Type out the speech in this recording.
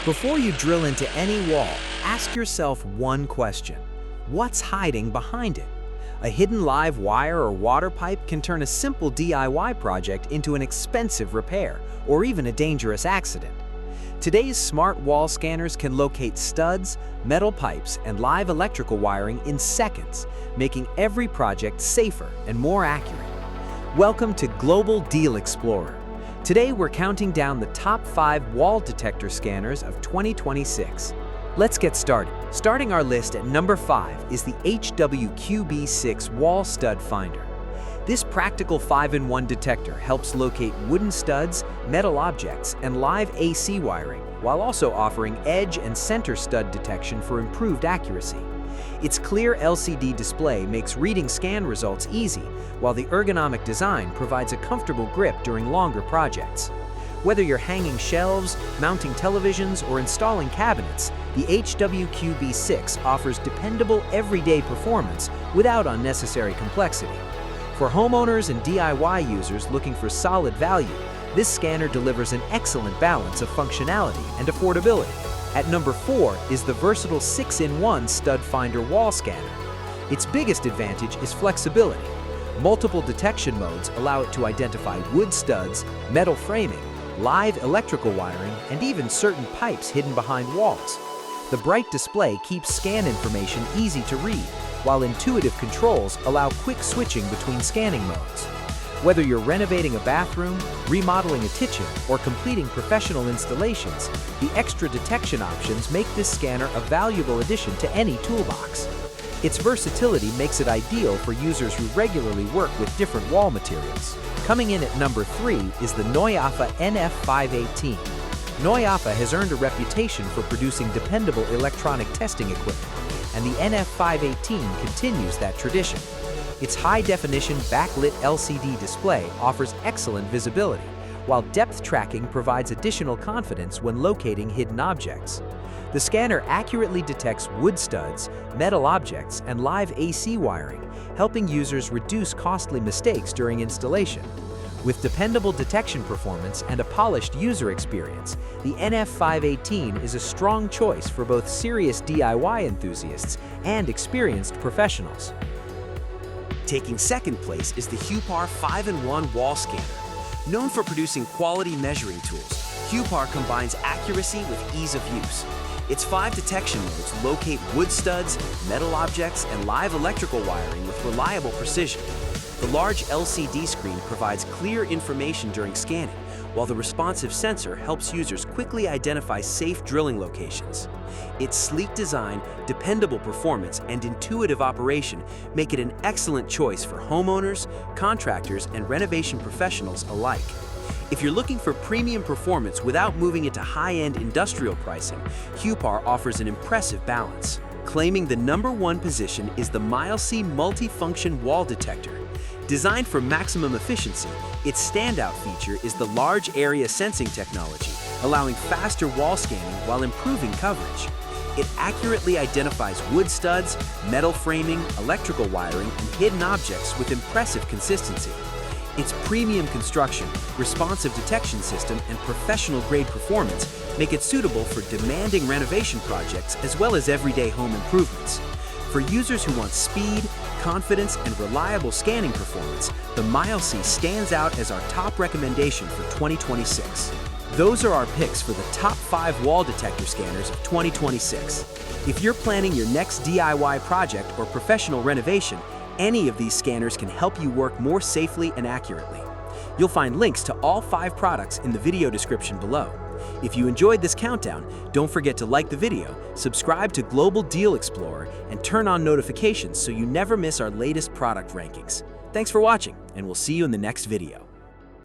Before you drill into any wall, ask yourself one question. What's hiding behind it? A hidden live wire or water pipe can turn a simple DIY project into an expensive repair or even a dangerous accident. Today's smart wall scanners can locate studs, metal pipes, and live electrical wiring in seconds, making every project safer and more accurate. Welcome to Global Deal Explorer. Today we're counting down the top 5 wall detector scanners of 2026. Let's get started. Starting our list at number 5 is the HWQB6 Wall Stud Finder. This practical 5-in-1 detector helps locate wooden studs, metal objects, and live AC wiring, while also offering edge and center stud detection for improved accuracy. Its clear LCD display makes reading scan results easy, while the ergonomic design provides a comfortable grip during longer projects. Whether you're hanging shelves, mounting televisions, or installing cabinets, the HWQB6 offers dependable everyday performance without unnecessary complexity. For homeowners and DIY users looking for solid value, this scanner delivers an excellent balance of functionality and affordability. At number 4 is the versatile 6-in-1 Stud Finder Wall Scanner. Its biggest advantage is flexibility. Multiple detection modes allow it to identify wood studs, metal framing, live electrical wiring, and even certain pipes hidden behind walls. The bright display keeps scan information easy to read, while intuitive controls allow quick switching between scanning modes. Whether you're renovating a bathroom, remodeling a kitchen, or completing professional installations, the extra detection options make this scanner a valuable addition to any toolbox. Its versatility makes it ideal for users who regularly work with different wall materials. Coming in at number 3 is the NOYAFA NF518. NOYAFA has earned a reputation for producing dependable electronic testing equipment, and the NF518 continues that tradition. Its high-definition backlit LCD display offers excellent visibility, while depth tracking provides additional confidence when locating hidden objects. The scanner accurately detects wood studs, metal objects, and live AC wiring, helping users reduce costly mistakes during installation. With dependable detection performance and a polished user experience, the NF518 is a strong choice for both serious DIY enthusiasts and experienced professionals. Taking second place is the HUPAR 5-in-1 Wall Scanner. Known for producing quality measuring tools, HUPAR combines accuracy with ease of use. Its 5 detection modes locate wood studs, metal objects, and live electrical wiring with reliable precision. The large LCD screen provides clear information during scanning, while the responsive sensor helps users quickly identify safe drilling locations. Its sleek design, dependable performance, and intuitive operation make it an excellent choice for homeowners, contractors, and renovation professionals alike. If you're looking for premium performance without moving into high-end industrial pricing, HUPAR offers an impressive balance. Claiming the number 1 position is the Multifunction Wall Detector. Designed for maximum efficiency, its standout feature is the large area sensing technology, allowing faster wall scanning while improving coverage. It accurately identifies wood studs, metal framing, electrical wiring, and hidden objects with impressive consistency. Its premium construction, responsive detection system, and professional-grade performance make it suitable for demanding renovation projects as well as everyday home improvements. For users who want speed, confidence, and reliable scanning performance, the MileC stands out as our top recommendation for 2026. Those are our picks for the top 5 wall detector scanners of 2026. If you're planning your next DIY project or professional renovation, any of these scanners can help you work more safely and accurately. You'll find links to all 5 products in the video description below. If you enjoyed this countdown, don't forget to like the video, subscribe to Global Deal Explorer, and turn on notifications so you never miss our latest product rankings. Thanks for watching, and we'll see you in the next video.